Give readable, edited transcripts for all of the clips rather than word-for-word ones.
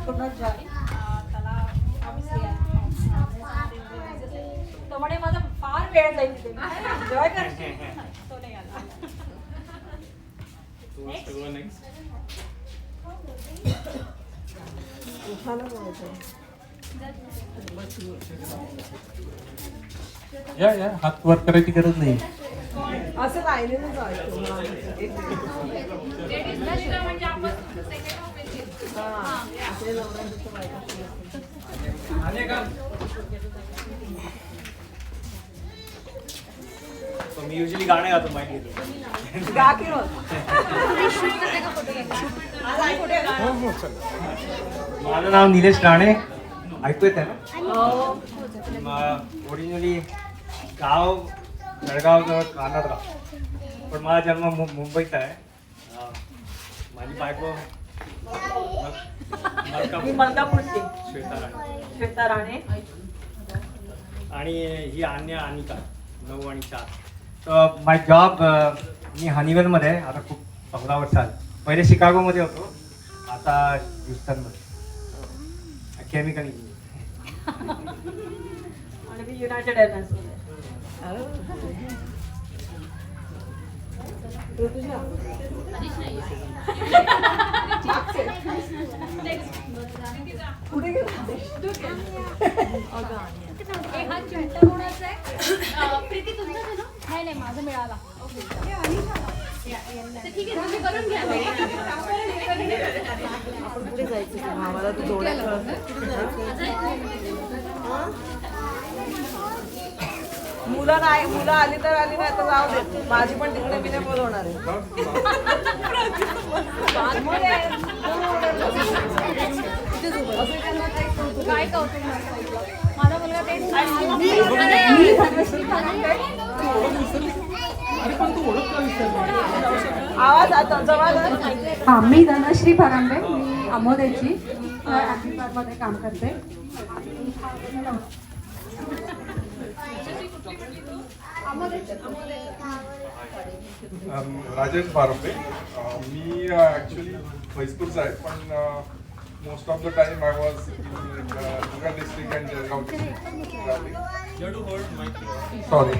पुनर्जॉईन त्याला ऑब्विसली तो म्हणे माझा फार वेळ जाईल तिथे एन्जॉय करते तो नाही आला. या हात वर करायची गरज नाही. असं लाईनीनं जायचं. म्हणजे आपण मी युजली गाणं गातो माहिती आहे. गा की मग. माझं नाव निलेश राणे. ऐकू येत आहे ना? हो. ओरिजिनली गाव जळगाव जवळ कानडला, पण माझा जन्म मुंबईत आहे. माझी बायको मी मलकापूरची श्वेता राणे श्वेता राणे. आणि ही अनिका 9 आणि 4. माय जॉब मी हनीवेलमध्ये आहे आता खूप 14 वर्ष झाली. पहिले शिकागोमध्ये होतो, आता ह्युस्टनमध्ये केमिकल इंजिनियर. आणि मी युनायटेड एअरलाइन्स मध्ये. कुठे गेला? हा चिंता कोणाचा आहे? प्रीती तुमचाच आहे ना? नाही नाही माझा मिळाला. ठीक आहे तुम्ही करून घ्या. आपण कुठे जायचं? आम्हाला तर जोडायचं. मुलं नाही, मुलं आली तर आली, नाही तर जाऊ दे. माझी पण तिकडे मी नाही बोलवणार आहे. काय कौतुक माझा मुलगा तेच आवाज आता जवळ. हा, मी धनश्री फरांबे. मी अमोदेची मध्ये काम करते. राजेश बारंबे. मी ॲक्च्युली म्हैसूरचा आहे, पण most of the time I was in Durga district and Jalgaon district. Sorry.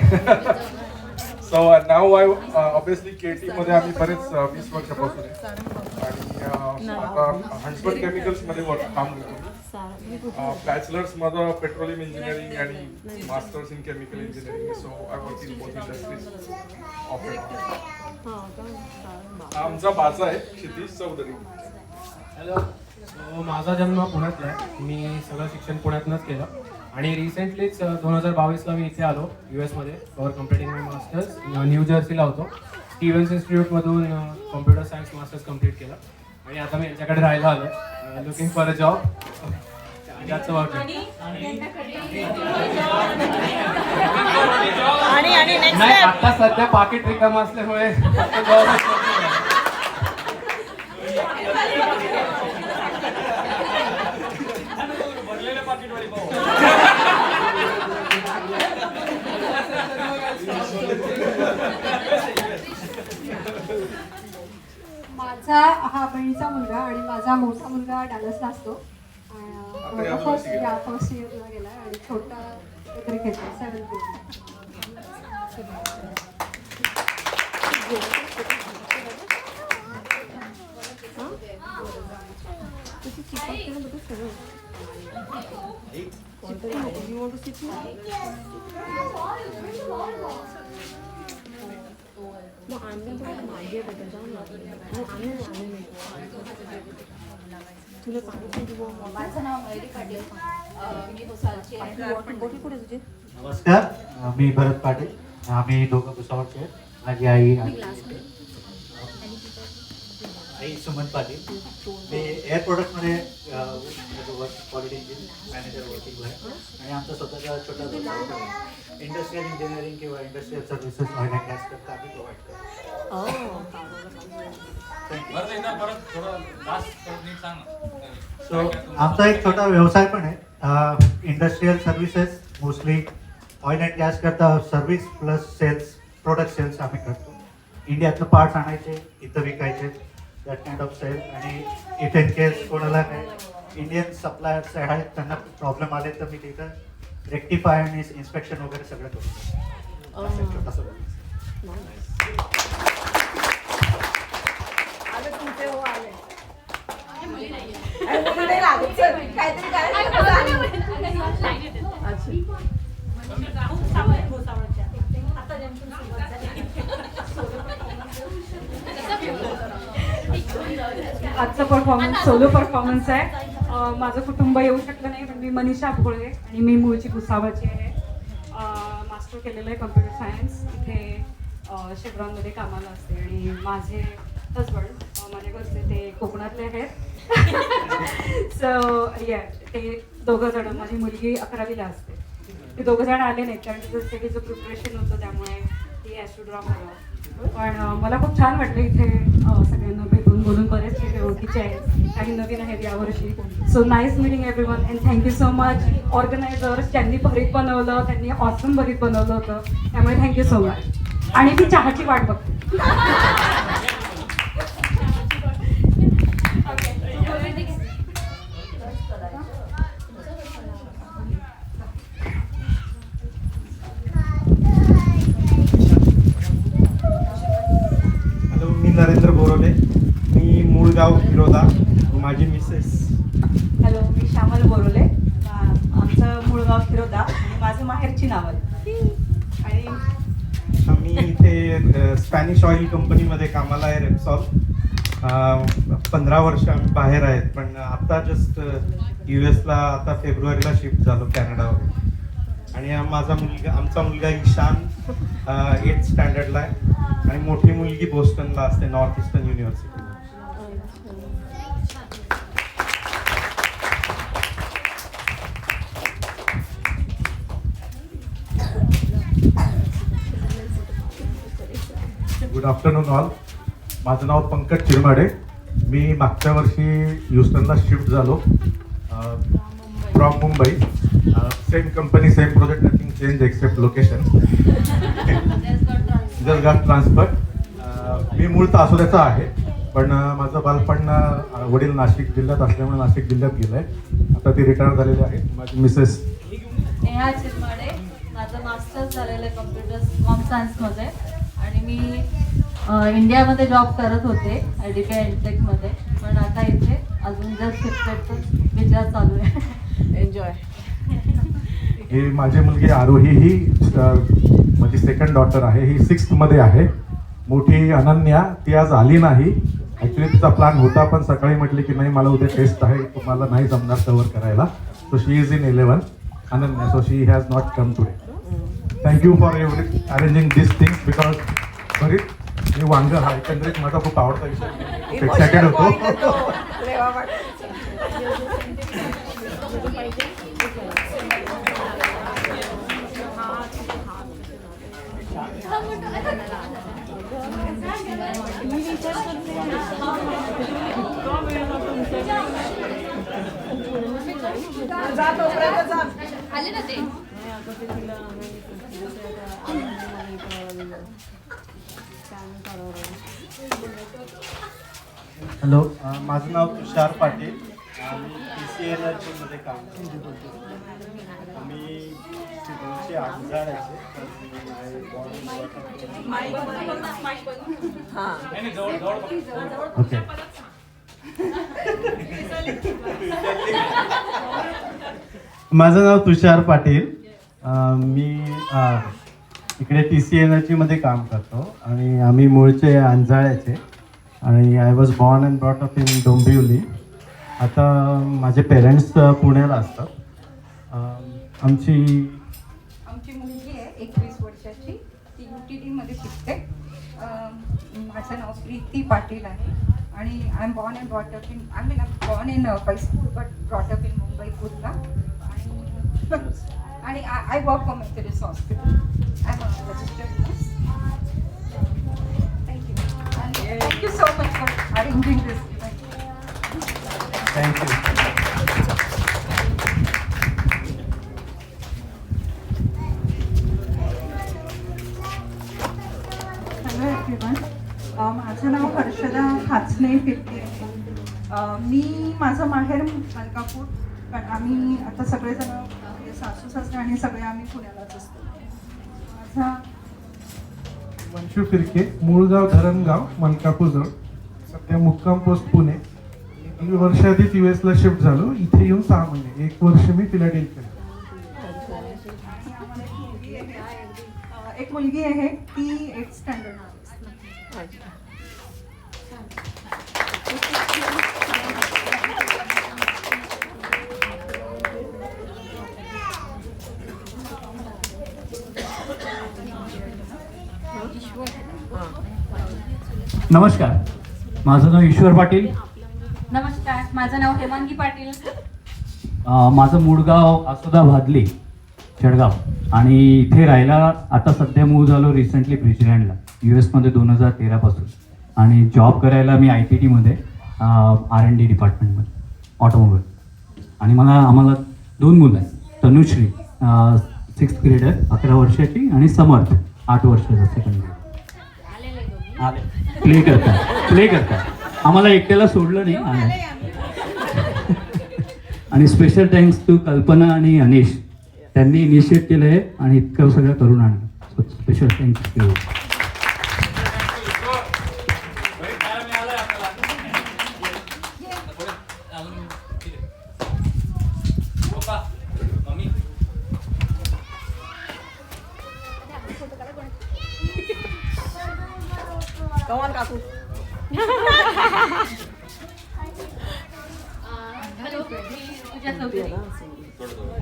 So now I obviously KT मध्ये आम्ही बरेच 20 वर्षापासून आहे, आणि आता हंसबर्ग केमिकल्समध्ये काम करतो. बॅचलर्स माझं पेट्रोलियम इंजिनिअरिंग आणि masters in chemical engineering. So I work in both industries of it. आमचा बाचा आहे क्षितिज चौधरी. हॅलो. माझा जन्म पुण्यातला आहे. मी सगळं शिक्षण पुण्यातूनच केलं, आणि रिसेंटलीच 2022ला मी इथे आलो US मध्ये for completing my masters. New जर्सीला होतो. स्टीव्हन्स इन्स्टिट्यूटमधून कॉम्प्युटर सायन्स मास्टर्स कम्प्लीट केलं, आणि आता मी यांच्याकडे राहायला आलो. Looking for a job. त्याचं वर्क. आणि नेक्स्ट नाही, आता सध्या पाकिट रिकामं असल्यामुळे माझा हा बहिणीचा मुलगा आणि माझा मोठा मुलगा डॅलसला असतो. फर्स्ट इयरला गेला, आणि छोटा एकरी घेतो 7th grade. माझं नाव मयुरी पाटील. मी भुसावळची आहे. नमस्कार, मी भरत पाटील. आम्ही दोघं भुसावळचे आहेत. माझी आई सुमन पाटील. मी एअर प्रोडक्टमध्ये क्वालिटी इंजिन मॅनेजर वर्किंग आहे, आणि आमचा स्वतःचा छोटा व्यवसाय इंडस्ट्रियल इंजिनिअरिंग किंवा industrial services oil and gas करता आम्ही प्रोव्हाइड करतो. सो आमचा एक छोटा व्यवसाय पण आहे. Industrial services, mostly oil and gas करता service plus sales, product sales आम्ही करतो. इंडियातलं पार्ट्स आणायचे, इथं विकायचे, दॅट काइंड ऑफ सेल. आणि इफ इन केस कोणाला काही इंडियन सप्लायर्स आहेत त्यांना प्रॉब्लेम आले तर मी तिथं रेक्टिफाय आणि इन्स्पेक्शन वगैरे सगळं करतो. असं छोटासा आले तुमचे हो आले मुली नाही लागत सर काहीतरी आजचा परफॉर्मन्स सोलो परफॉर्मन्स आहे. माझं कुटुंब येऊ शकलं नाही पण मी मनीषा भोळे आणि मी मूळची भुसावळची आहे. मास्टर केलेलं आहे कम्प्युटर सायन्स. इथे शेवरॉनमध्ये कामाला असते आणि माझे हजबंड माझे घरचे ते कोकणातले आहेत. सो ते दोघं जण, माझी मुलगी 11वीला असते. ते दोघं जण आले नाहीत कारण तिचं स्टडीचं प्रिपरेशन होतं त्यामुळे ती हॅज टू ड्रॉप झालं. पण मला खूप छान वाटलं इथे सगळ्यांना भेटून बोलून. बरेचसे ओळखीचे आहेत, काही नवीन आहेत यावर्षी. So nice meeting everyone and thank you so much organisers. त्यांनी भरीत बनवलं, त्यांनी ऑसम भरीत बनवलं होतं, त्यामुळे थँक्यू सो मच. आणि मी चहाची वाट बघते. हॅलो, मी नरेंद्र बोरोले. मी मूळ गाव हिरोदा. माझी मिसेस. हॅलो, मी श्यामल बोरोले. आमचं मूळ गाव फिरोदा आणि माझं माहेरची नावल. आणि आम्ही इथे स्पॅनिश ऑइल कंपनीमध्ये कामाला आहे, रेप्सॉल. 15 वर्ष आम्ही बाहेर आहेत, पण आता जस्ट US ला आता फेब्रुवारीला शिफ्ट झालो कॅनडावर. आणि आमचा मुलगा ईशान 8th स्टँडर्डला आहे आणि मोठी मुलगी बोस्टनला असते, north eastern university. Good afternoon all. माझं नाव पंकज चिरमाडे. मी मागच्या वर्षी ह्युस्टनला शिफ्ट झालो from Mumbai. Same company, same project, nothing change except location. Just got transfer. मी मूळ तासोद्याचा आहे, पण माझं बालपण वडील नाशिक जिल्ह्यात असल्यामुळे नाशिक जिल्ह्यात गेलं आहे. आता ती रिटायर झालेली आहे. माझी मिसेस नेहा चिरमाडे. माझं मास्टर्स झालेलं आहे कम्प्युटर कॉम सायन्समध्ये आणि मी इंडियामध्ये जॉब करत होते IDP एनटेकमध्ये, पण आता इथे अजून जस्ट शिफ्टेडचा विचार चालू आहे. एन्जॉय. ही माझी मुलगी आरोही, ही माझी सेकंड डॉटर आहे. ही 6th मध्ये आहे. मोठी अनन्या, ती आज आली नाही. ॲक्च्युली तिचा प्लॅन होता, पण सकाळी म्हटली की नाही मला उद्या टेस्ट आहे, तुम्हाला नाही जमणार कव्हर करायला. So she is in 11th, Ananya. So she has not come today. Thank you for arranging this thing because बरीच मी वांग हा एकंदरीत माझा खूप आवडता विषय. एक्सायटेड होतो. आले ना ते. हॅलो, माझं नाव तुषार पाटील. मी PCNRG मध्ये काम करतो. मी मूळचे अंजाळ्याचे. ओके. माझं नाव तुषार पाटील. मी इकडे TCNRG मध्ये काम करतो आणि आम्ही मूळचे अंजाळ्याचे आणि I was born and brought up in Dombivli. आता माझे पेरेंट्स पुण्याला असतात. आमची मुलगी आहे 21 वर्षाची. ती UTD मध्ये शिकते. माझं नाव प्रीती पाटील आहे आणि I am born and brought up in born in पैसपूर but brought up in Mumbai पूरला. आणि I work for Methodist hospital. I am registered nurse. Thank you so much for arranging this event. Thank you. Hello everyone. माझं नाव हर्षदा खाचने 50 आहे. मी माझं माहेर मलकापूर, पण आम्ही आता सगळेजण म्हणजे सासू सासरे आणि सगळे आम्ही पुण्यालाच असतो. माझा वंशू फिरके, मूळ गाव धरणगाव, मलकापूर जवळ, सध्या मुक्काम पोस्ट पुणे. 1 वर्ष आधी US ला शिफ्ट झालो. इथे येऊन 6 महिने, 1 वर्ष मी फिलाडेल्फिया. एक मुलगी आहे, ती 8th स्टँडर्ड. नमस्कार, माझं नाव ईश्वर पाटील. नमस्कार, माझं नाव हेमांगी पाटील. माझं मूळ गाव आसोदा भादली, जळगाव, आणि इथे राहायला आता सध्या मूव झालो रिसेंटली ब्रिजलँडला, US मध्ये 2013 पासून. आणि जॉब करायला मी ITT मध्ये R&D डिपार्टमेंटमध्ये ऑटोमोबाईल. आणि आम्हाला 2 मुलं आहेत. तनुश्री 6th ग्रेडर 11 वर्षाची, आणि समर्थ 8 वर्षाचा सेकंड ग्रेड. प्ले करतात आम्हाला एकट्याला सोडलं नाही. आणि स्पेशल थँक्स टू कल्पना आणि अनिश, त्यांनी इनिशिएट केलं आहे आणि इतकं सगळं करून आणलं. Special thanks to.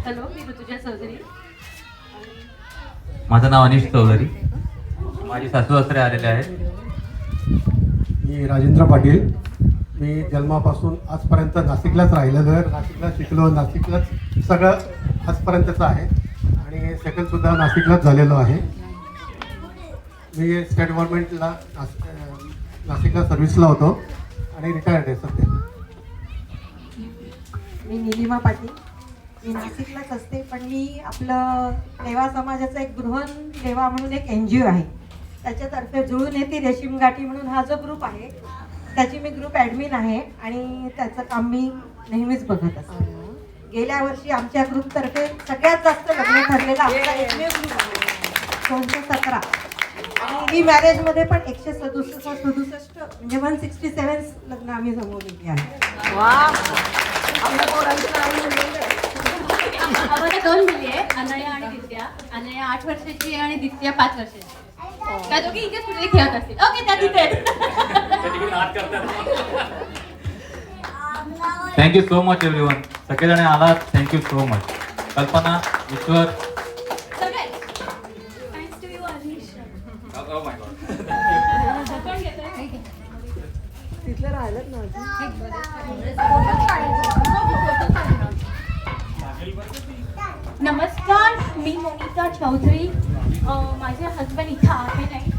हॅलो, मी ऋतुजा चौधरी. माझं नाव अनिश चौधरी. माझे सासू सासरे आलेले आहेत. मी राजेंद्र पाटील. मी जन्मापासून आजपर्यंत नाशिकलाच राहिलेलो आहे. नाशिकला शिकलो, नाशिकलाच सगळं आजपर्यंतचं आहे, आणि सेकंडसुद्धा नाशिकलाच झालेलो आहे. मी स्टेट गव्हर्नमेंटला नाशिकला सर्व्हिसला होतो आणि रिटायर्ड आहे सध्या. मी निलिमा पाटील. मी नाशिकलाच असते, पण मी आपलं लेवा समाजाचा एक गृहण लेवा म्हणून एक NGO आहे, त्याच्यातर्फे जुळून येते रेशीम गाठी म्हणून हा जो ग्रुप आहे त्याची मी ग्रुप ॲडमिन आहे, आणि त्याचं काम मी नेहमीच बघत असते. गेल्या वर्षी आमच्या ग्रुपतर्फे सगळ्यात जास्त लग्न ठरलेला आमचा एकमेव ग्रुप आहे, 217. आणि रिमॅरेजमध्ये पण 167 म्हणजे 167 लग्न आम्ही जमवलेली आहे. आम्हाला 2 मुली आहे, अनया आणि दित्या. अनया 8 वर्षाची आहे आणि दित्या 5 वर्षाची. त्या दोघी इथेच कुठे खेळत असतील. ओके, त्या तिथे आहेत. Thank you so much everyone. सगळेजण आलात, थँक्यू सो मच. कल्पना, ईश्वर. नमस्कार, मी मोनिका चौधरी. माझे हजबंड इथं आहे नाही,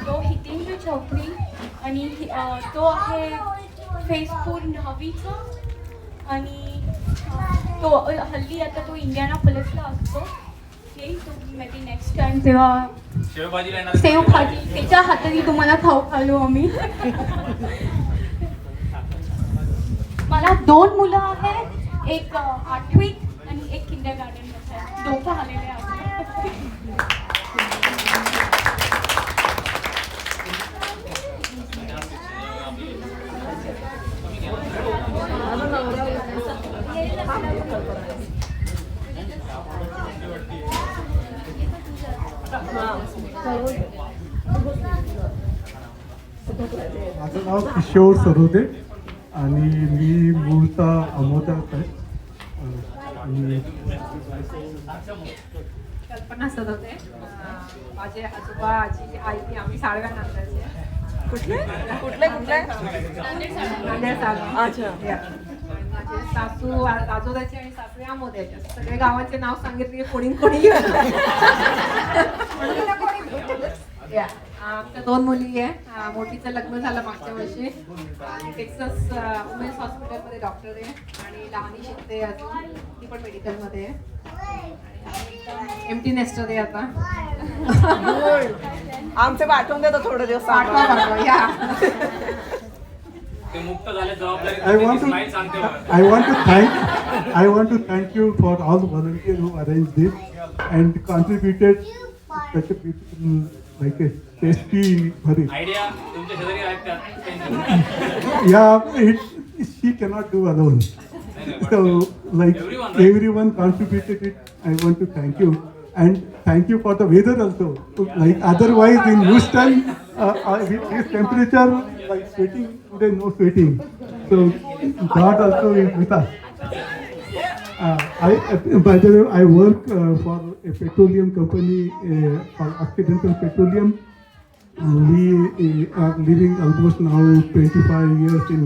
तो हितेंद्र चौधरी, आणि तो आहे फेसपूर 9वीचा, आणि तो हल्ली आता तो इंडियानापोलिसला असतो. तो मेबी नेक्स्ट टाइम तेव्हा शेवभाजी त्याच्या हाताने तुम्हाला खाऊ घालू आम्ही. मला 2 मुलं आहेत, एक 8वीत आणि एक किंडरगार्टनमध्ये आहे. दोघं आलेले आहेत. माझं नाव किशोर सरोदे, आणि मी मूळचा अमोदयात आहे. आणि कल्पना सदोते. माझे आजोबा, आजी, आई, आम्ही 7व्या नंतरचे. कुठले माझे सासू आजोबाचे आणि सासू आमोद्याचे. सगळे गावाचे नाव सांगितले कोणी आमच्या 2 मुली आहे. मोठीचं लग्न झालं मागच्या वर्षी, टेक्सास वुमेन्स हॉस्पिटलमध्ये डॉक्टर आहे, आणि लहानी शिकते अजून, ती पण मेडिकलमध्ये आहे. एमटी नेस्टर आहे आता. आमचे पाठवून देतो थोडे दिवस. पाठवा या. ते मुक्त झाले जबाबदारी I want to स्माईल सांगते बघा. I want to thank you for all the volunteers who arranged this and contributed such a beautiful, like a tasty bhari. Idea तुमच्या शेजारी आहेत का? Yeah, she cannot do alone. So, like everyone contributed it. I want to thank you, and thank you for the weather also. Like otherwise in Houston, with this temperature, like sweating today, no sweating. So God also is with us. By the way, I work for a petroleum company, for Occidental Petroleum. We are living almost now 25 years in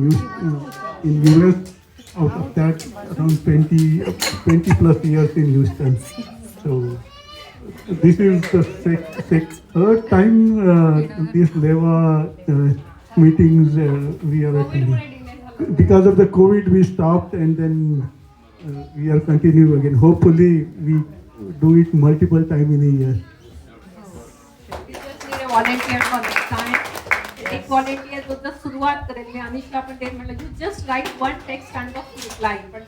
US. Out of that, around 20 plus years in Houston. So this is the third time these LEVA meetings we are attending. Because of the COVID, we stopped and then we are continuing again. Hopefully, we do it multiple times in a year. We just need a volunteer for next time. एक volunteer जो जर सुरुवात करेल, मी अनिशला पण तेच म्हटलं, you just write one text and reply. But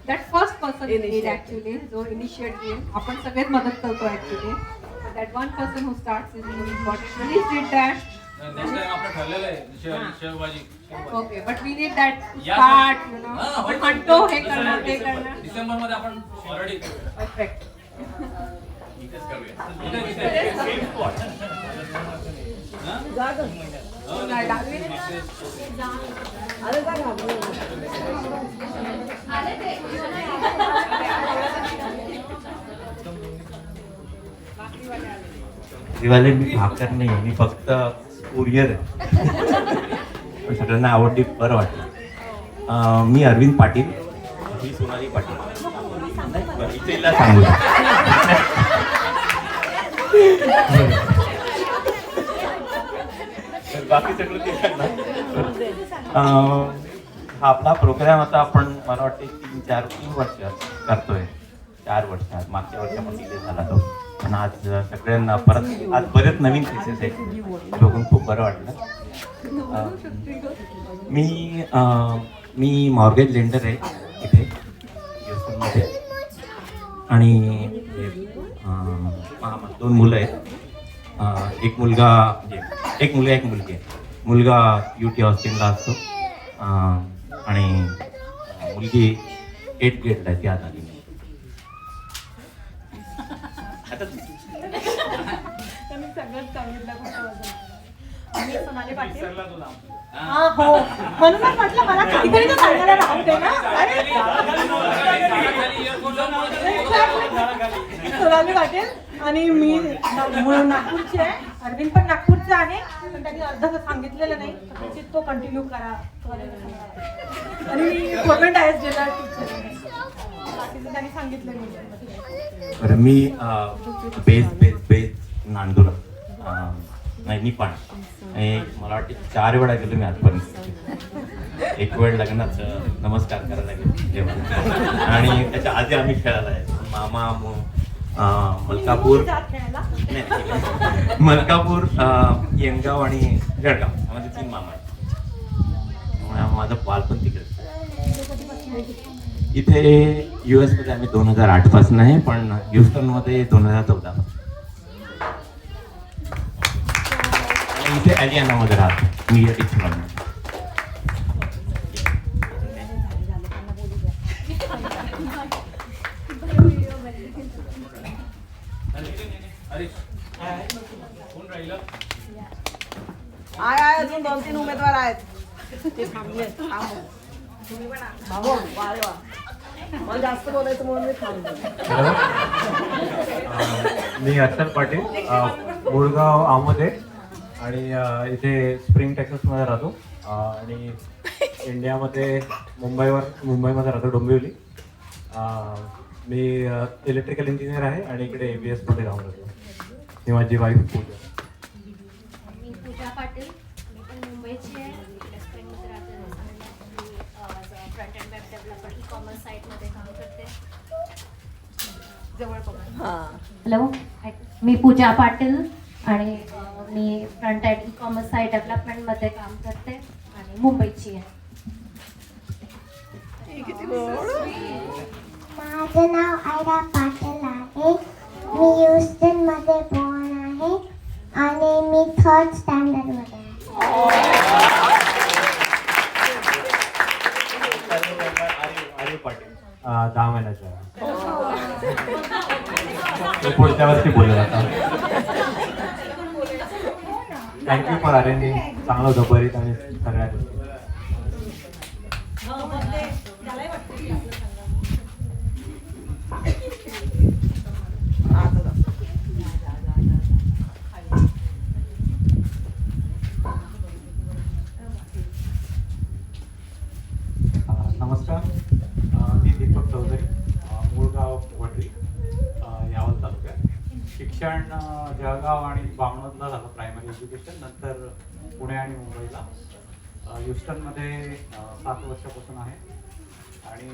that first person need actually, जो initiate घेईल, आपण सगळेच मदत करतो actually. But that one person who starts is really important. Please did that. Next time आपलं ठरलेलं आहे शेवभाजी. Okay, but we need that to start, you know. आपण म्हणतो हे करणार, ते करणार. डिसेंबर मध्ये आपण ऑलरेडी Perfect. इथेच करूया. Same spot. दिवाळी मी भाकर नाही, मी फक्त कुरिअर आहे. सगळ्यांना आवडली, बरं वाटलं. मी अरविंद पाटील, ही सोनाली पाटील. इथेला सांगू बाकी सगळं ते हा आपला प्रोग्राम आता आपण मला वाटते 3 वर्ष करतोय. 4 वर्ष मागच्या वर्षापासून डिले झाला तो, पण आज सगळ्यांना परत आज बरेच नवीन केसेस आहेत, बघून खूप बरं वाटलं. मी मॉर्गेज लेंडर आहे इथे ह्युस्टनमध्ये, आणि 2 मुलं आहेत. एक मुलगा एक मुलगी आहे. मुलगा UT ऑस्टिनला असतो आणि मुलगी 8th ग्रेडला आहे, ती आज आली. मी सोनाली पाटील. हो, म्हणूनच म्हटलं मला काहीतरी तर सांगायला राहू दे ना. सोनाली पाटील आणि मी नागपूरची आहे. अरविंद पण नागपूरचा आहे, पण त्यांनी अर्ध सांगितलेलं नाही, कदाचित तो कंटिन्यू करा. आणि मी गव्हर्नमेंट ISJला टीचर आहे, बाकीचं त्यांनी सांगितलं नाही. बरं, मी बेस नांदुरा नाही निपाण. मला वाटते 4 वेळा गेलो मी आजपर्यंत. एक वेळ लग्नाचं नमस्कार करायला गेलो तेव्हा, आणि त्याच्या आधी आम्ही खेळायला आहे. मामा मलकापूर, येंगाव आणि जळगाव, म्हणजे 3 मामा आहेत. माझं बालपण तिकडे. इथे US मध्ये आम्ही 2008 पासून आहे, पण ह्युस्टनमध्ये 2014 पासून. इथे ॲलियानामध्ये राहतो मी, या टीचर. अजून 2-3 उमेदवार आहेत, ते थांबले. मला जास्त बोलायचं म्हणून मी थांबले. मी अक्षर पाटील, मुळगाव आमोदे, आणि इथे स्प्रिंग टेक्सासमध्ये राहतो, आणि इंडियामध्ये मुंबईमध्ये राहतो, डोंबिवली. मी इलेक्ट्रिकल इंजिनियर आहे आणि इकडे ABS मध्ये राहून राहतो. ही माझी वाईफ पूजा. मी पूजा पाटील, मी पण मुंबईची आहे, इकडे स्प्रिंगमध्ये राहते. Front end web developer e-commerce साईटमध्ये काम करते. हॅलो, मी पूजा पाटील आणि मी फ्रंट एंड ई-कॉमर्स साईट डेव्हलपमेंटमध्ये काम करते आणि मुंबईची आहे. माझं नाव आयरा पाटील आहे. मी ह्युस्टन मध्ये बॉर्न आहे आणि मी 3rd स्टँडर्ड मध्ये आर्य पाटील 10 महिन्याचा तो पुढच्या वर्षी बोलेल आता. Thank you for arranging. चांगलं होतं बरीच आणि सगळ्या गोष्टी. नमस्कार, मी दीपक चौधरी, मूळ गाव वडरी, यावल तालुक्यात. शिक्षण जळगाव आणि बामणोदला झालं प्रायमरी एज्युकेशन. नंतर पुणे आणि मुंबईला ह्युस्टनमध्ये 7 वर्षापासून आहे आणि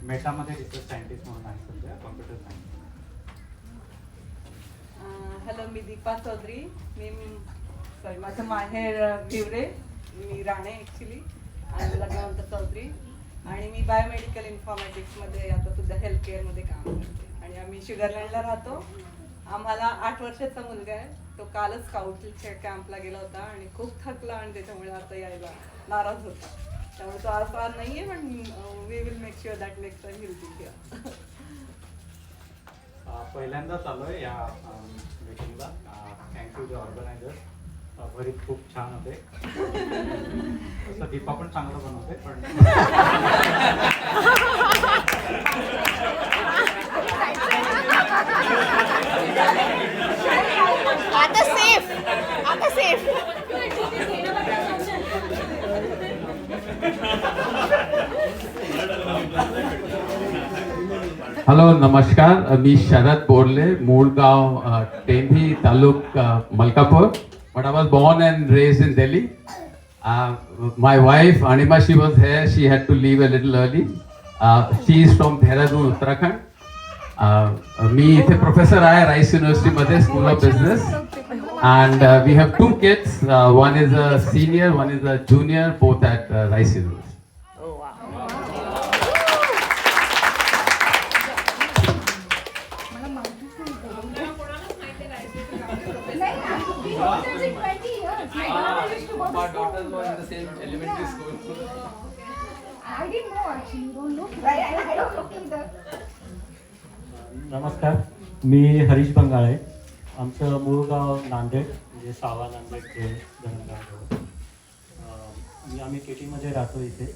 मेटामध्ये रिसर्च सायंटिस्ट म्हणून आहे सध्या, कॉम्प्युटर सायन्स. हॅलो, मी दीपा चौधरी. माझं माहेर भिवरे, मी राणे ॲक्च्युली, आणि लग्नानंतर चौधरी. आणि मी बायोमेडिकल इन्फॉर्मॅटिक्समध्ये आता सुद्धा हेल्थ केअरमध्ये काम करते. आणि आम्ही शुगरलँडला राहतो. आम्हाला 8 वर्षाचा मुलगा आहे. तो कालच स्काउटच्या कॅम्पला गेला होता आणि खूप थकला आणि त्याच्यामुळे आता यायला नाराज होता. त्यामुळे तो आज फार नाही आहे, पण we will make sure that next time will be here. पहिल्यांदाच आलो आहे या मीटिंगला. Thank you the organiser. भरीत खूप छान होते. तसं दीपा पण चांगलं बनवते पण आता सेफ. हॅलो, नमस्कार. मी शरद बोरले, मूळ गाव टेंभी, तालुक Malkapur. But I was born and raised in Delhi. My wife Anima, she was here. She had to leave a little early. She is from Dehradun, Uttarakhand. मी इथे प्रोफेसर आहे राईस युनिव्हर्सिटीमध्ये, school of business. And we have 2 kids. One is a senior, one is a junior, both at Rice University. My daughters were in the same elementary school. I didn't know actually. You don't look right. I don't look either. नमस्कार, मी हरीश बंगाळे. आमचं मूळ गाव नांदेड, म्हणजे सावा नांदेडचे धरणगाव. आम्ही केटीमध्ये राहतो इथे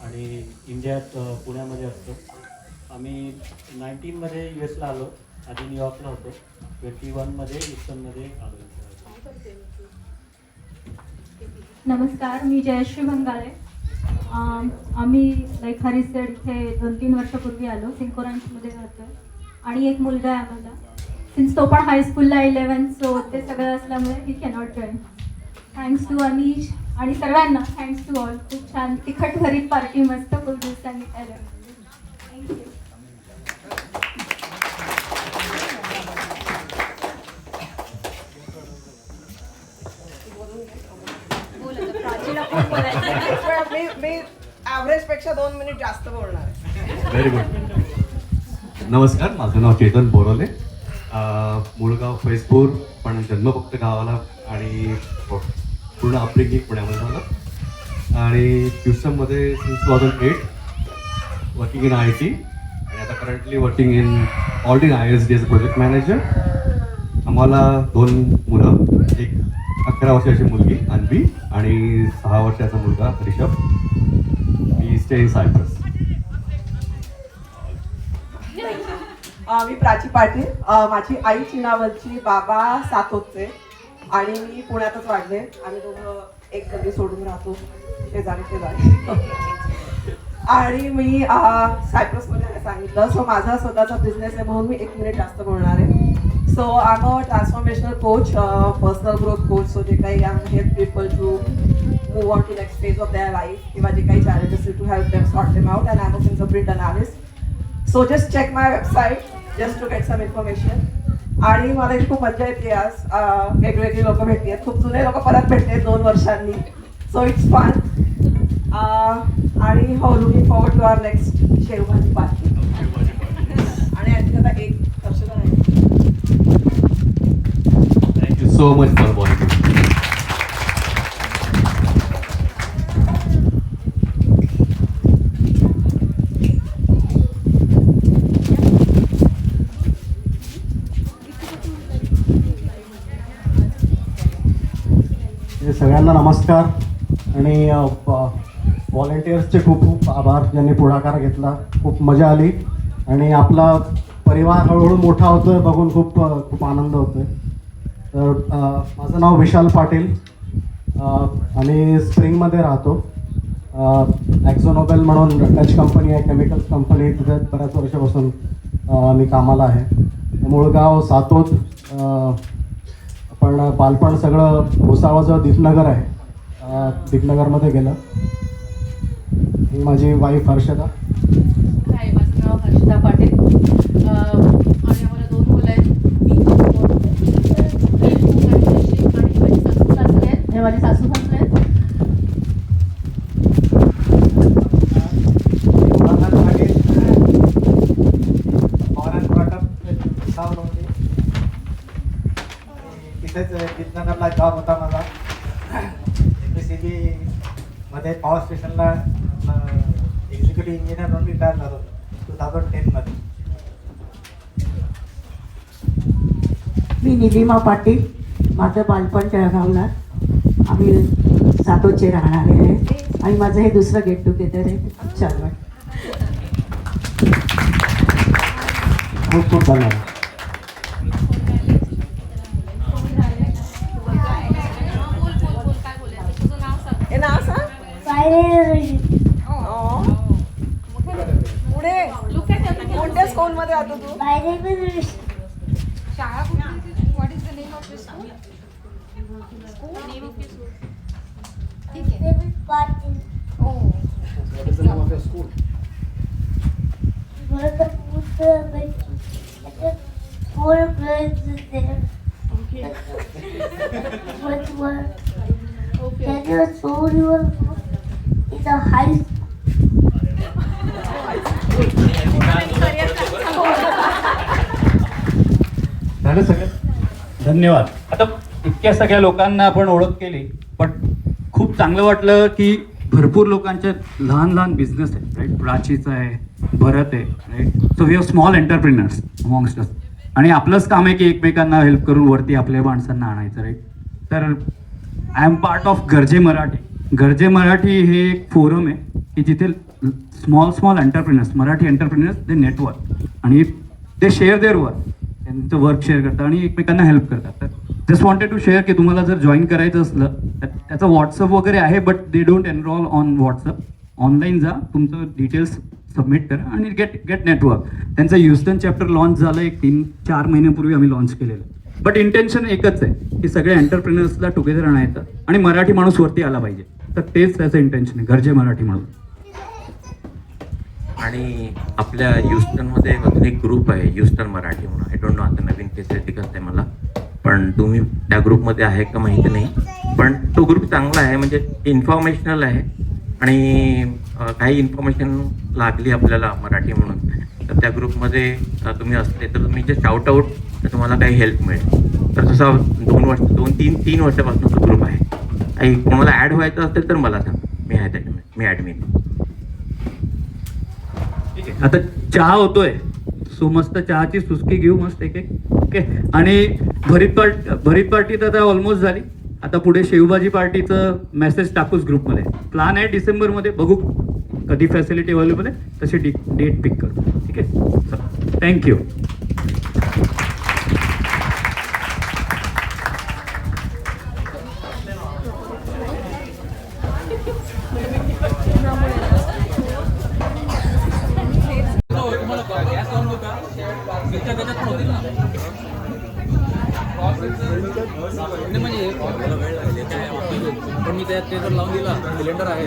आणि इंडियात पुण्यामध्ये असतो. आम्ही 19मध्ये US ला आलो. आधी न्यूयॉर्कला होतो. 21मध्ये ह्युस्टनमध्ये आलो. नमस्कार, मी जयश्री बंगाळे. आम्ही लाईक हरीश सेड इथे 2-3 वर्षापूर्वी आलो. सिंकोरांचमध्ये राहतो आणि एक मुलगा आहे आम्हाला. सिन्स तो पण हायस्कूलला 11, सो ते सगळं असल्यामुळे he cannot join. Thanks to Anish आणि सर्वांना. Thanks to all. खूप छान तिखट भरीत पार्टी मस्त खूप दिवसांनी केलं. थँक्यू. मी ॲव्हरेज पेक्षा 2 मिनिट जास्त बोलणार आहे. Very good. नमस्कार, माझं नाव चेतन बोरोले. मूळगाव फैजपूर, पण जन्म फक्त गावाला आणि पूर्ण अपब्रिंगिंग पुण्यामध्ये झालं. आणि ह्युस्टनमध्ये सिन्स 2008 वर्किंग इन IIT आणि आता currently working in old in ISD as a project manager. आम्हाला 2 मुलं, एक 11 वर्षाची मुलगी अन्वी आणि 6 वर्षाचा मुलगा ऋषभ. मी स्टे इन सायप्रस. मी प्राची पाटील. माझी आई चिनावलची, बाबा सातोदचे आणि मी पुण्यातच वाढले. आम्ही दोघं एक गल्ली सोडून राहतो, शेजारी. आणि मी सायप्रसमध्ये सांगितलं. सो माझा स्वतःचा बिझनेस आहे म्हणून मी 1 मिनिट जास्त बोलणार आहे. So I am a transformational coach, personal growth coach. So जे काही I help people to move on to next phase of their life किंवा जे काही challenges to help them sort them out. And I am a fingerprint analyst. So just check my website just to get some information. आणि मला इथे खूप मजा येते. आज वेगवेगळी लोक भेटली आहेत. खूप जुने लोक परत भेटले 2 वर्षांनी. So it's fun. आणि looking forward to our next शेवभाजी पार्टी. आणि आणखी आता एक वर्षाचा नाही. Thank you so much for watching. सगळ्यांना नमस्कार आणि व्हॉलेंटियर्सचे खूप खूप आभार ज्यांनी पुढाकार घेतला. खूप मजा आली आणि आपला परिवार हळूहळू मोठा होतोय बघून खूप खूप आनंद होतोय. तर माझं नाव विशाल पाटील. आम्ही स्प्रिंगमध्ये राहतो. ॲक्झोनोबेल म्हणून डच कंपनी आहे, केमिकल्स कंपनी, तिथे बऱ्याच वर्षापासून मी कामाला आहे. मूळ गाव सातोद, पण बालपण सगळं भुसावळजवळ दीपनगर आहे, दीपनगरमध्ये गेलं. ही माझी वाईफ हर्षदा. हाय, माझं नाव हर्षदा पाटील आणि आम्हाला 2 मुलं आहेत. मी माझी सासू सासरे आहेत. तिथेच दीपनगरला जॉब होता माझा. MPCB मध्ये पॉवर स्टेशनला एक्झिक्युटिव्ह इंजिनियर म्हणून रिटायर झालो 2010 मध्ये. मी निलिमा पाटील. माझं बालपण जळगावला. आम्ही सातोदचे राहणारे आहे आणि माझं हे दुसरं गेट टुगेदर आहे. खूप छान वाटतं. खूप खूप धन्यवाद. हे नाव सांग. पुढे कोणत्या स्कूलमध्ये जातो तू? शाळा कुठली? What is the name of the school? Name of the school. ठीक आहे. Oh. What is the name of your school? झालं सगळं. धन्यवाद. आता इतक्या सगळ्या लोकांना आपण ओळख केली, पण खूप चांगलं वाटलं की भरपूर लोकांचे लहान लहान बिझनेस आहेत, राईट. प्राचीचं आहे, भरत आहे, right. So we have small entrepreneurs amongst us. आणि आपलंच काम आहे की एकमेकांना हेल्प करून वरती आपल्या माणसांना आणायचं, राईट. तर आय एम पार्ट ऑफ गरजे मराठी. गरजे मराठी हे एक फोरम आहे की जिथे स्मॉल एंटरप्रिनर्स, मराठी एंटरप्रिनर्स, दे नेटवर्क आणि ते शेअर देअर वर्क, त्यांचं वर्क शेअर करतात आणि एकमेकांना हेल्प करतात. तर जस्ट वॉन्टेड टू शेअर की तुम्हाला जर जॉईन करायचं असलं तर त्याचं व्हॉट्सअप वगैरे आहे, but they don't enrol on WhatsApp. Online जा, तुमचं डिटेल्स सबमिट करा आणि गेट नेटवर्क. त्यांचं ह्युस्टन चॅप्टर लॉन्च झालं एक 3-4 महिन्यापूर्वी आम्ही लॉन्च केलेलं. बट इंटेन्शन एकच आहे की सगळ्या एंटरप्रिनर्सला टुगेदर आणायचं आणि मराठी माणूस वरती आला पाहिजे. तर तेच त्याचं इंटेन्शन आहे, गरजे मराठी म्हणून. आणि आपल्या ह्युस्टनमध्ये अजून एक ग्रुप आहे, ह्युस्टन मराठी म्हणून. आय डोंट नो आता नवीन फेसिलिटी कसं आहे मला, पण तुम्ही त्या ग्रुपमध्ये आहे का माहिती नाही. पण तो ग्रुप चांगला आहे, म्हणजे इन्फॉर्मेशनल आहे आणि काही इन्फॉर्मेशन लागली आपल्याला मराठी म्हणून तर त्या ग्रुपमध्ये तुम्ही असले तर तुम्ही जे शाउट आऊट तर तुम्हाला काही हेल्प मिळेल. तर तसा 2-3 वर्षापासून तो ग्रुप आहे. काही कोणाला ॲड व्हायचं असेल तर मला सांग, मी आहे त्याच्यामध्ये, मी ॲडमिन. आता चहा होतोय, सो मस्त चहाची सुस्की घेऊ मस्त एक. ओके. आणि भरीत पार्टी तर आता ऑलमोस्ट झाली. आता पुढे शेवभाजी पार्टीचं मेसेज टाकूच ग्रुपमध्ये. प्लॅन आहे डिसेंबरमध्ये, बघू कधी फॅसिलिटी अवेलेबल आहे तशी डेट पिक करू. ठीक आहे. थँक्यू. पण मी त्यात ते जर लावून दिला सिलेंडर आहे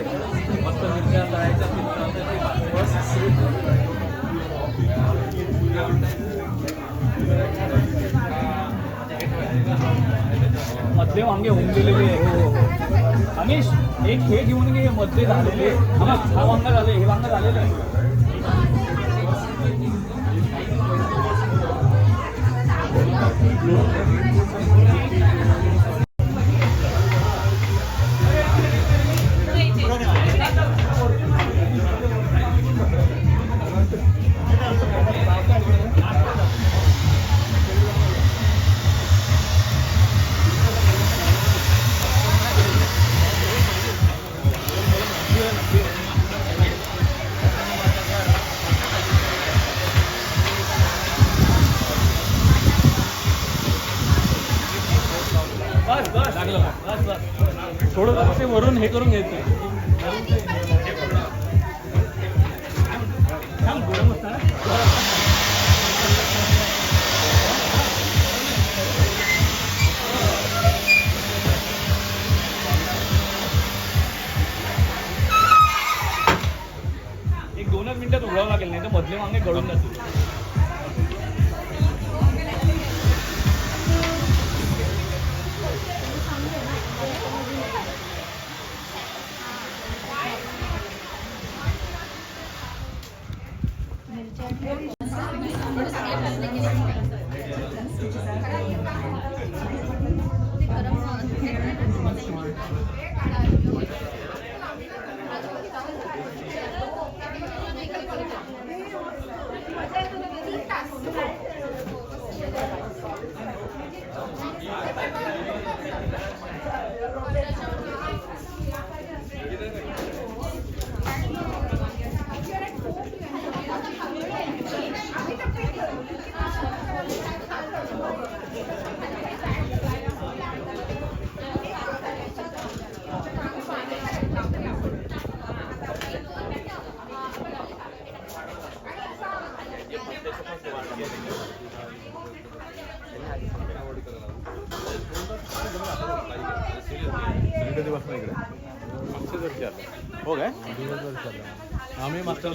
मस्त मिरच्या तळायच्या मधले वांगे होऊन गेलेले आहे. अनिश एक हे घेऊन घे मध्ये झालेले हा वांगा झाले हे वांगा झालेलं आहे. थोडं ते वरून हे करून घ्यायचं. एक 2 मिनिटात उघडावं लागेल नाही तर मधले वांगे गळून जातील. हो काय आम्ही मागच्या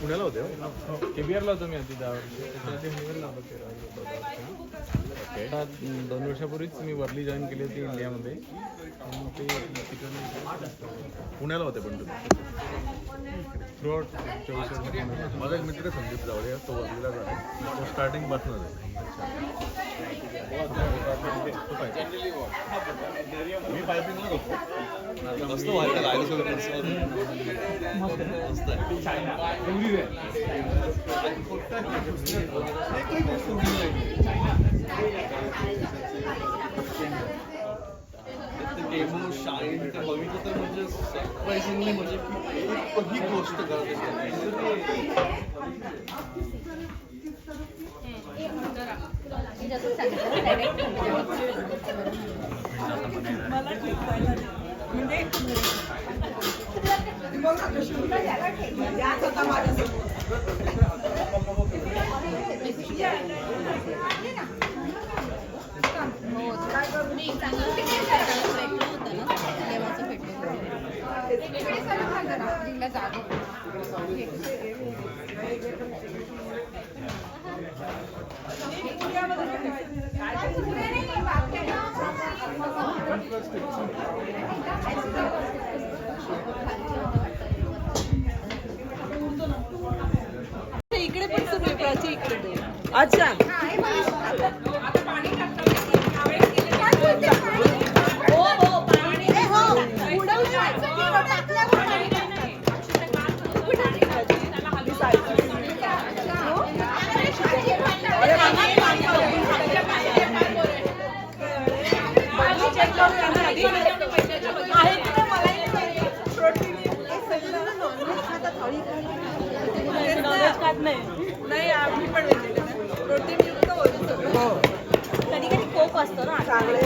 पुण्याला होते केबीआरला होतो मी आधी 10 वर्ष. 2 वर्षापूर्वीच मी वर्ली जॉईन केली होती इंडियामध्ये. ते पुण्याला होते पण थ्रू आउट 24 वर्ष. माझा एक मित्र संदीप जावळे तो वर्लीला जातो तो स्टार्टिंगपासून आहे. मी पायपिंगलाच होतो. मस्त व्हायला डेमो शाईन ते बघितलं तर म्हणजे सरप्राइझिंगली म्हणजे ही गोष्ट इकडे पण सुरू आहे इकडे. अच्छा नाही आम्ही पण प्रोटीन युक्त होतो. कधी कधी कोक असतो ना चांगलं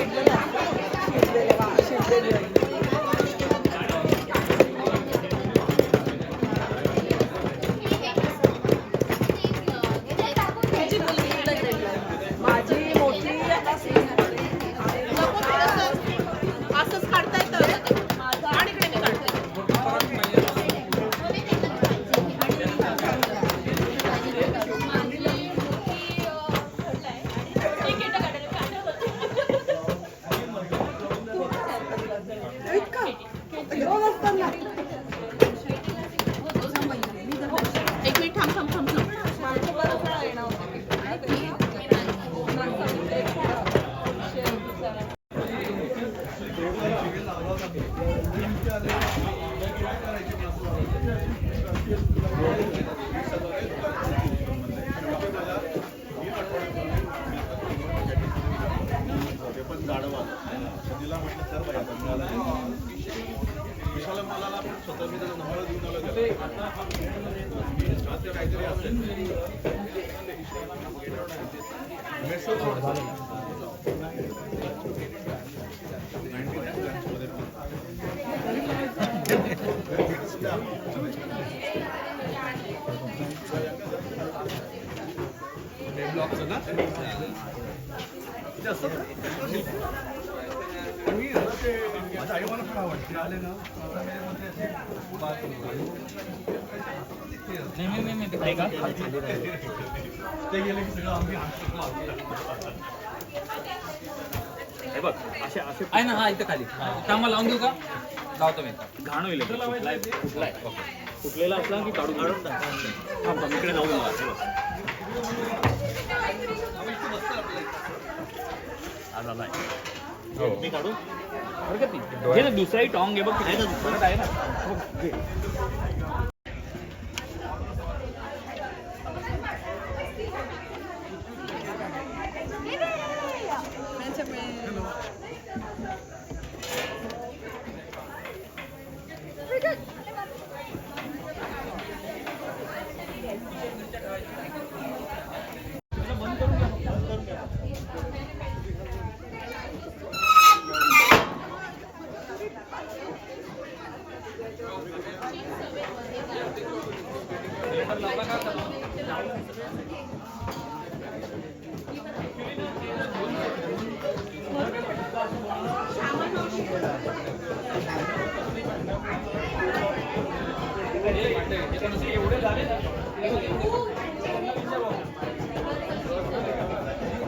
माझी मोठी असंच काढता येतं आणि माझ्या आई मला पण आवडते आले ना ते गेले की सगळं आम्ही बघ असे असे आहे ना. हा इथं खाली कामा लावून देऊ का? लावतो मी. घाण होईल. कुठलेला असला की काढून काढून इकडे जाऊ आलाय. मी काढू हरकत नाही. घे ना दुसराही टॉंग आहे बघ. परत आहे ना.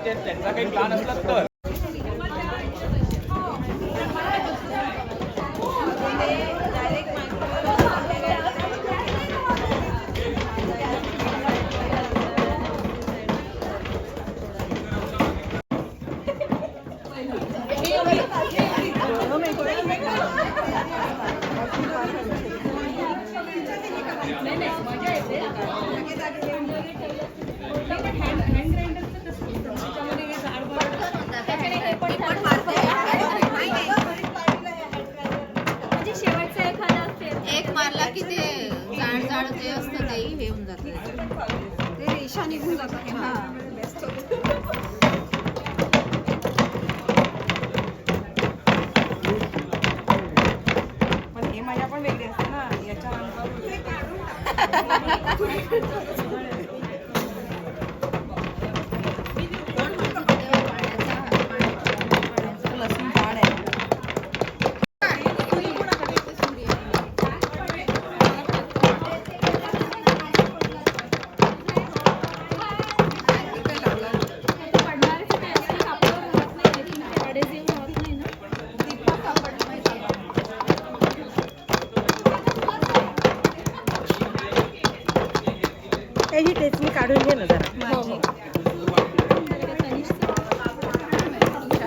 त्यांचा काही प्लॅन असला तर एक मारला की ते जाड जाड जे असतं तेही हे होऊन जातं. ते रेषा निघून जातात. हा पण हे माझ्या पण वेगळे असते ना याच्या लसूण झाड आहे. त्याची टेस्ट मी काढून घे ना जरा.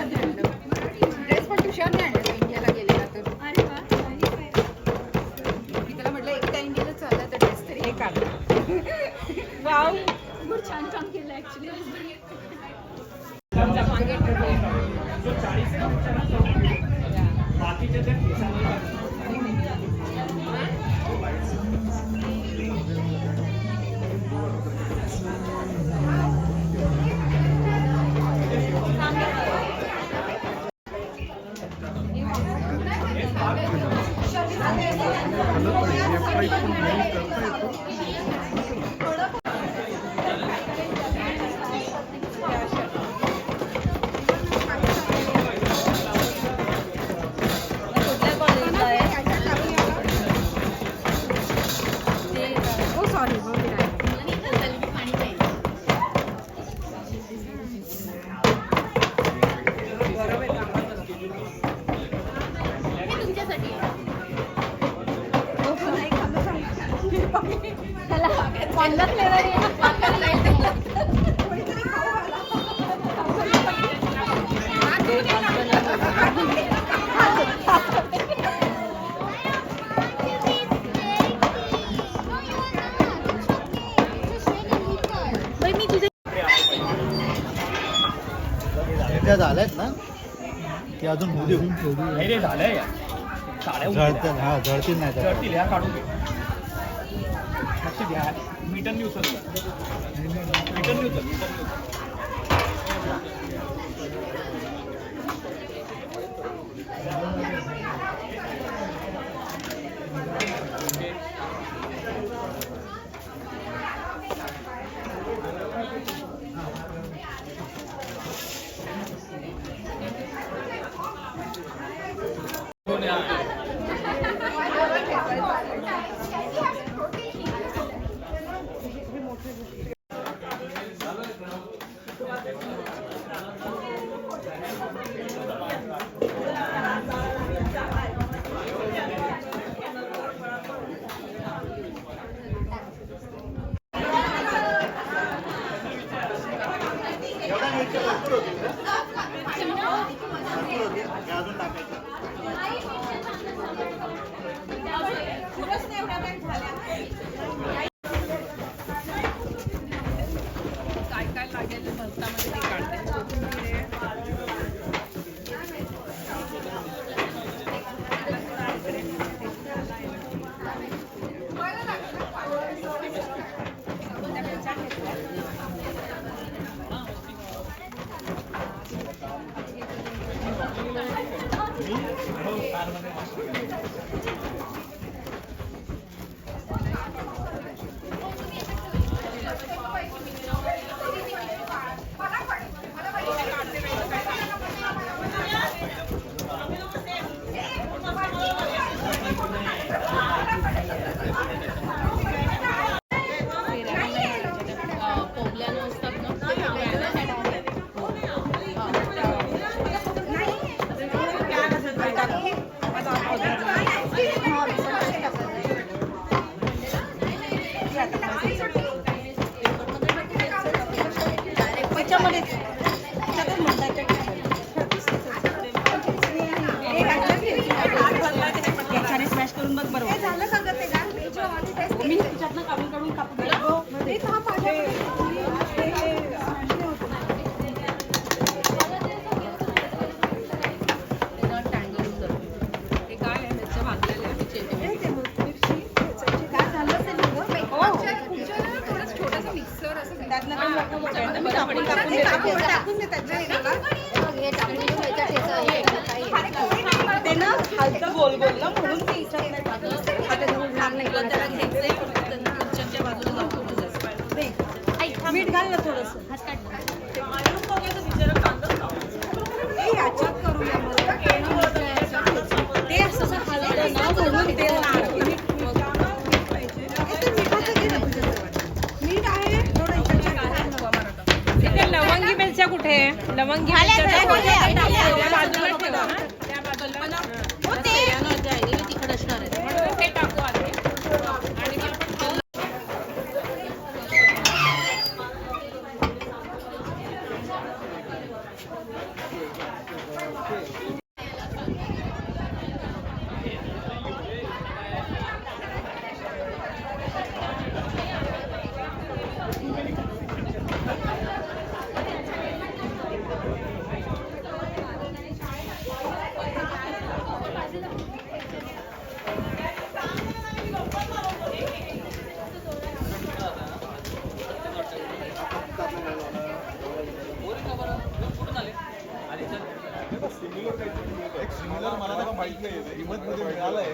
ड्रेस पण तू शर्ट नाही आणला इंडियाला गेलेला तर. मी त्याला म्हटलं एक टाइम गेलं चाललं तर ड्रेस तरी हे काढ. वाव छान काम केलं ऍक्च्युली. त्या झाल्यात ना ते अजून होऊ देऊ. नाही रे झालंय जळतील. हा जळतील नाही तर जळतील ह्या काढून घे. लक्ष द्या. मीटरनी उचल मीटरनी उचल मीठ घाल ना थोडस ते असं हलवलं ना भरून तेल मीठ आहे थोडं लवंगी मिरच्या कुठे लवंगी बाजूला ठेवा त्या बाजूला तिखट असणार आहे म्हणून ते टाकू आधी आणि सिमिलर मला तर माहित नाही हिमत मध्ये मिळालंय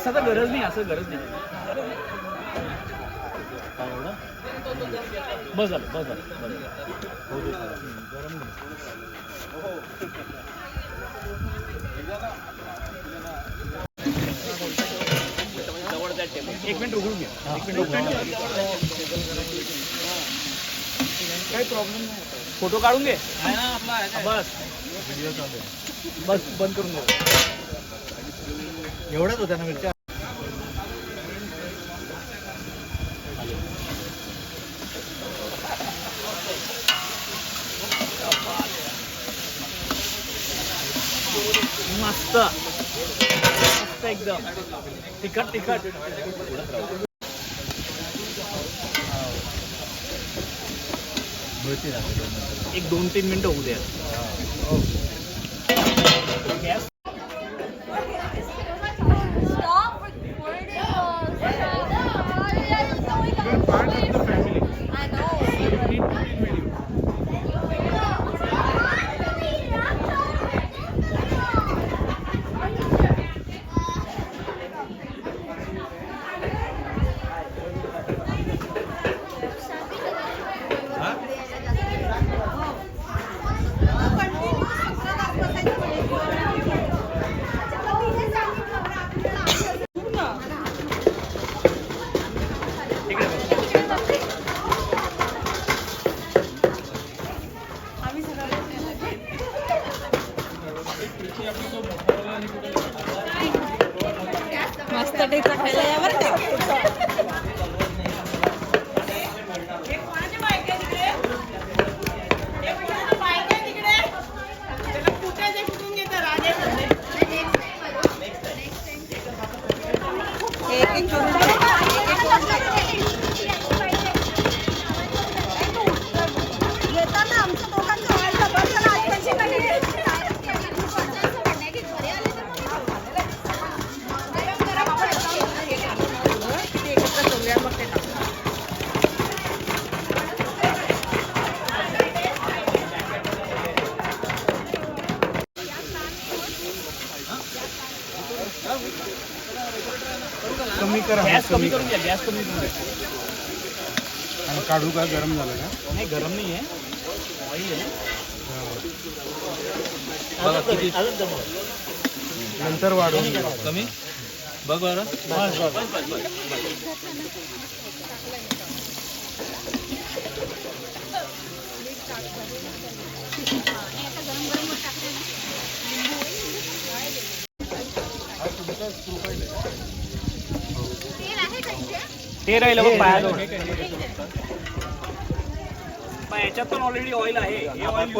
असं तर गरज नाही, असं गरज नाही. काय एवढं बस झालं, बस झालं, बस गरम एक मिनिट उघडून घ्या, एक मिनिट उघडून काही प्रॉब्लेम नाही. फोटो काढून घे बस, बस बंद करून घे. एवढंच होतं ना मिरच्या. मस्त मस्त एकदम तिखट तिखट. एक 2-3 मिनिटं होऊ द्या. गॅस मस्त टेचा खायला या बरं का. कमी करा, गॅस कमी करून द्या, गॅस कमी करून द्या. आणि काढू का? गरम झालं का? नाही गरम नाही आहे, ऑइल आहे. नंतर वाढवून कमी बघ बरं. ते राहिलं बघ पायाजवळ. याच्यात पण ऑलरेडी ऑइल आहे. हे ऑइल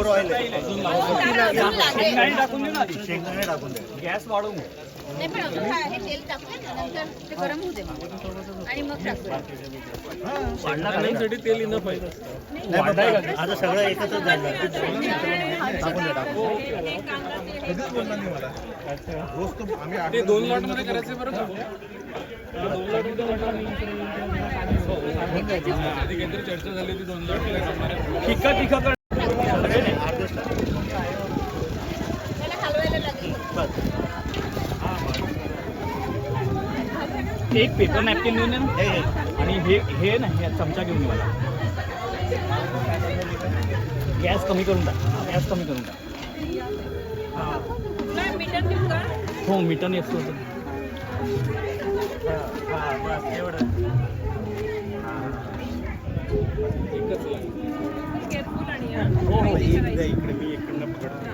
शेंगदाणे टाकून देऊ ना आधी. शेंगदाणे टाकून दे. गॅस वाढवून दे. नाही पण अजून हे तेल टाकूया ना, नंतर ते गरम होऊ दे मग आणि मग टाकूया. वाढण्यासाठी तेल इनफ आहे. आता सगळं एकत्रच झालं. ते 2 लॉट मध्ये करायचे बरं का? आधी काहीतरी चर्चा झाली होती 2 लॉट तिखट तिखट एक पेपर नॅपकिन घेऊन ये ना. आणि हे ना हे चमचा घेऊन ये मला. गॅस कमी करून टाक, गॅस कमी करून टाक. हो मीटर येतो. हो हो इकडे मी इकडनं पकडतो.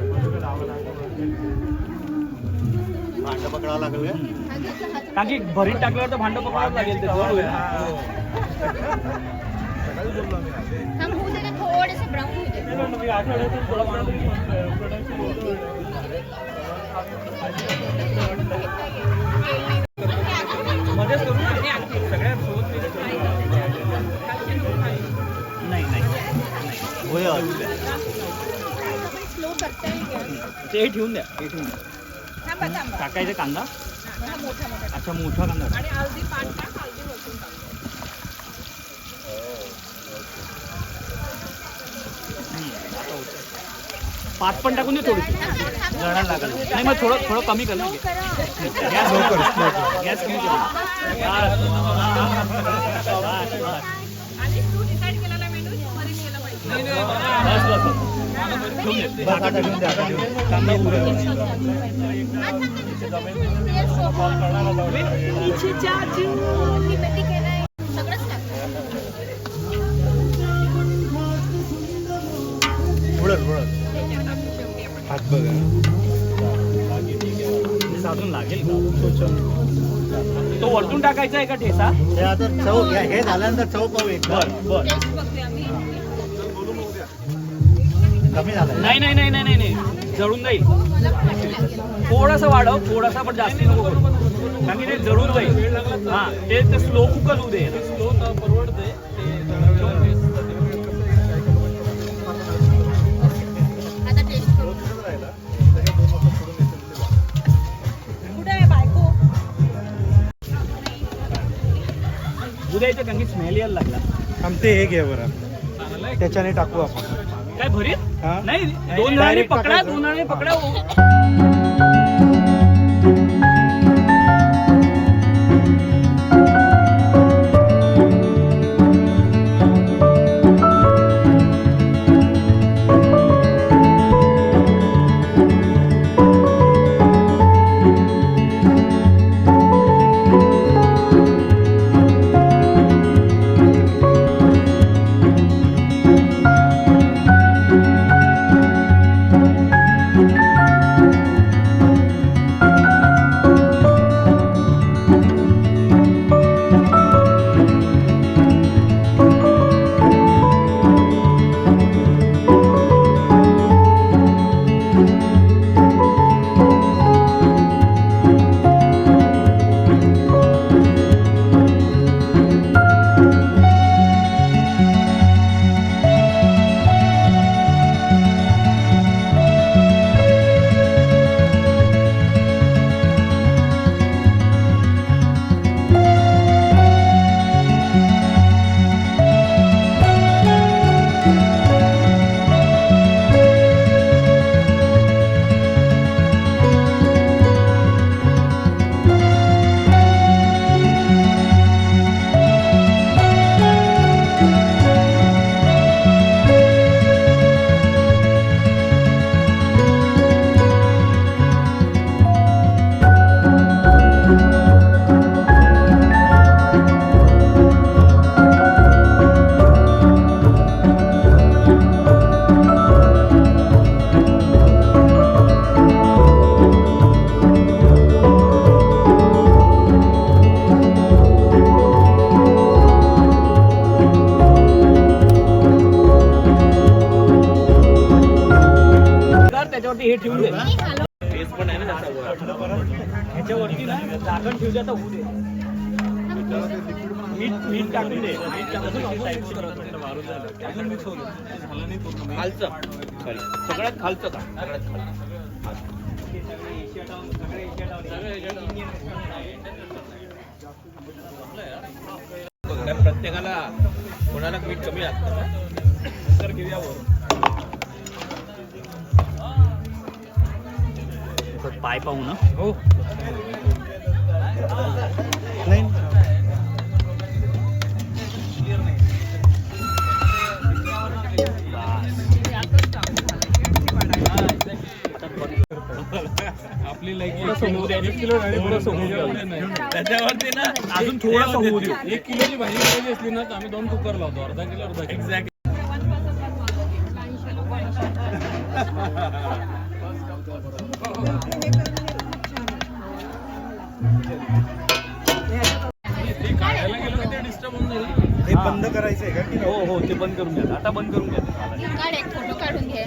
भांडं पकडावं लागेल का? कारण की भरीत टाकल्यावर तर भांडं पकडावं लागेल. ते थोडेसे ब्राऊन होऊ दे. आठवड्यातून मध्येच करू ना सगळ्या सोबत. नाही नाही स्लो करता येईल. ते ठेवून द्या, हे ठेवून द्या. टाकायचा कांदा. अच्छा मोठा कांदा. आणि हळदी पान टाक, हळदी वरतून टाक. आता होतं. 5 पण टाकून दे थोडीशी जळायला लागेल नाही मग थोडं कमी कर ना गॅस कमी कर हात बघा साधून लागेल तो वरतून टाकायचा आहे का ठेसा हे आता चव हे झाल्यानंतर चव पाहू एक बर कमी झालं नाही जळून जाईल थोडासा वाढव थोडासा पण जास्ती नको करू कारण की ते जळून जाईल हा ते स्लो कुकर होऊ दे स्लो परवडते उद्याचं कारण की स्मेल यायला लागला आमचे हे घे बरं त्याच्याने टाकू आपण काय भरीत नाही 2 जणांनी पकडा 2 जणांनी पकडा हे ठेवून दे फेस पण आहे ना ह्याच्यावरती ना झाकण ठेवू दे आता होऊ दे मीठ टाकून दे खालचं सॉरी सगळ्यात खालचं का प्रत्येकाला कोणाला मीठ कमी लागतं तर घेऊया वर पाय पाहू ना हो नाही आपली त्याच्यावरती ना अजून थोडंसं होऊ देऊ 1 किलोची भाजी करायची असली ना तर आम्ही 2 कुकर लावतो अर्धा किलो एक्झॅक्ट हे बंद करायचं आहे का हो हो ते बंद करून घ्या आता बंद करून घ्या फोटो काढून घे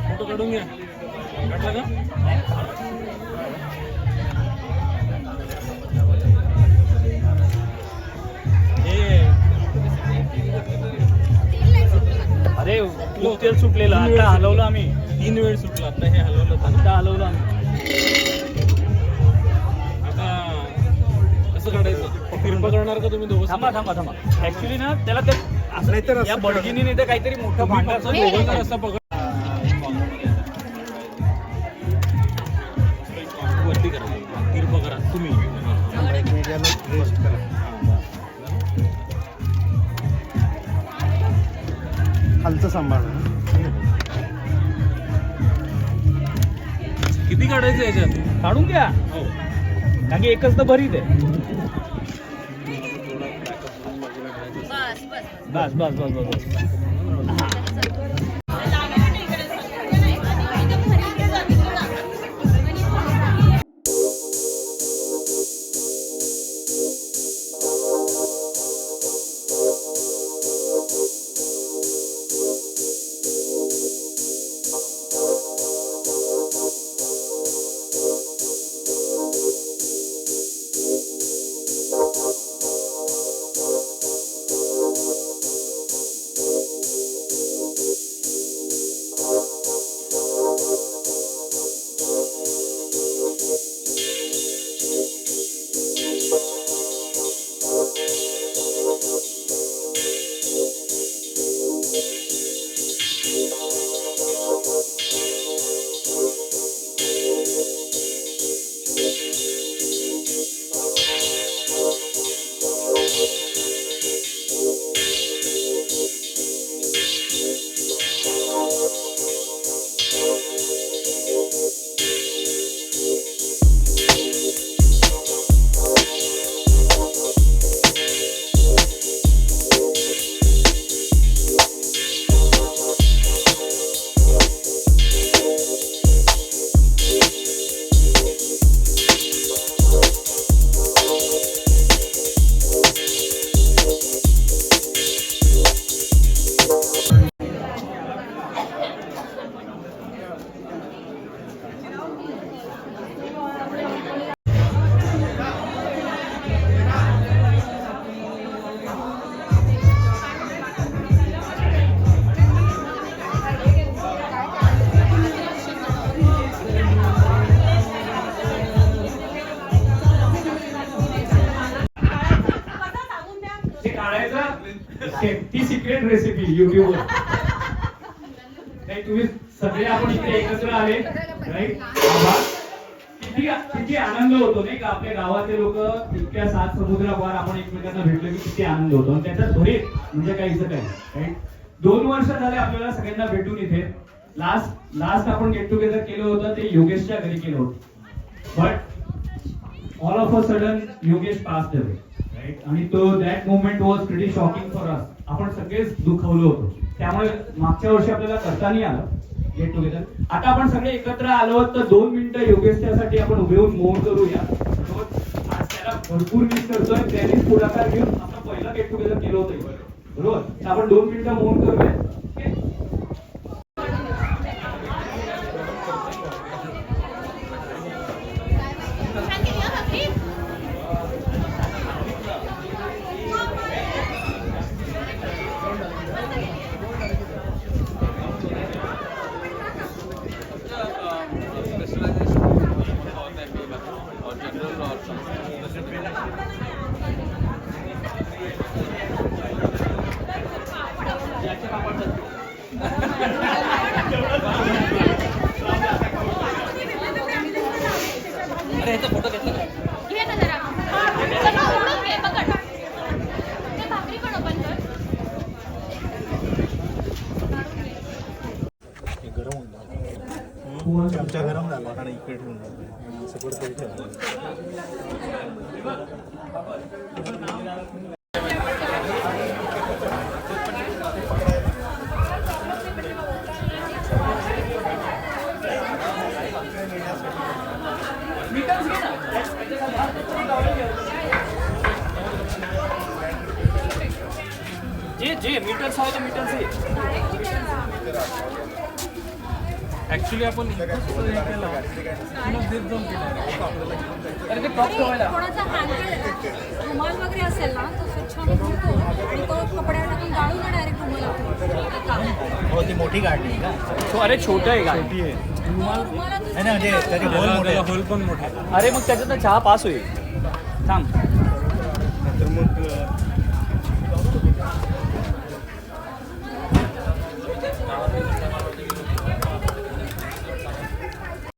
फोटो काढून घ्या काढला का अरे खूप तेल सुटलेलं आता हलवलं आम्ही 3 वेळ सुटलं आता हे हलवलं आता हलवलं आम्ही आता कसं काढायचं फिरपं करणार का तुम्ही दोघं थांबा ऍक्च्युली ना त्याला ते असं या बडगीनी नाही तर काहीतरी मोठं भांडं असं दोघं जर असं पकड वरती करा, तिरपं करा तुम्ही. खालचं सांभाळ. किती काढायचं याच्यात? काढून घ्या. हो, कारण की एकच तर भरीत आहे. बस बस बस बस बस. ती सिक्रेट रेसिपी युट्यूबवर. नाही तुम्ही सगळे आपण इथे एकत्र आले राईट. किती आनंद होतो नाही का आपल्या गावातले लोक इतक्या 7 समुद्रापार आपण एकमेकांना भेटलो की किती आनंद होतो. आणि त्याच्यात भरीत म्हणजे काहीच काय राईट. 2 वर्ष झाले आपल्याला सगळ्यांना भेटून इथे. लास्ट आपण गेट टुगेदर केलं होतं ते योगेशच्या घरी केलं होतं. But all of a sudden Yogesh passed away right. आणि तो that moment was pretty shocking for us. आपण सगळेच दुखावलो होतो. त्यामुळे मागच्या वर्षी आपल्याला करता नाही आलं गेट टुगेदर. आता आपण सगळे एकत्र आलो तर 2 मिनिटं योगेशच्यासाठी आपण उभे होऊन मौन करूया. आज त्याला भरपूर मिस करतोय. त्यांनीच पुढाकार घेऊन आपण पहिलं गेट टुगेदर केलं होतं बरोबर. तर आपण 2 मिनिटं मौन करूया. आमच्या गरम झाला आणि इकडे ठेवून सपोर्ट करून जे मीटर्स हवं तर मीटर्स ऍक्च्युली आपण कोणाचा रुमाल वगैरे असेल ना तो स्वच्छ धुतो आणि तो कपड्यावर टाकून गाळून डायरेक्ट रुमाल लागतो. हो ती मोठी गाडी का? अरे छोटं आहे गाडी. छोटी आहे नाही ना म्हणजे त्याचे होल मोठे होल पण मोठे. अरे मग त्याच्यात चहा पास होईल. थांब तर मग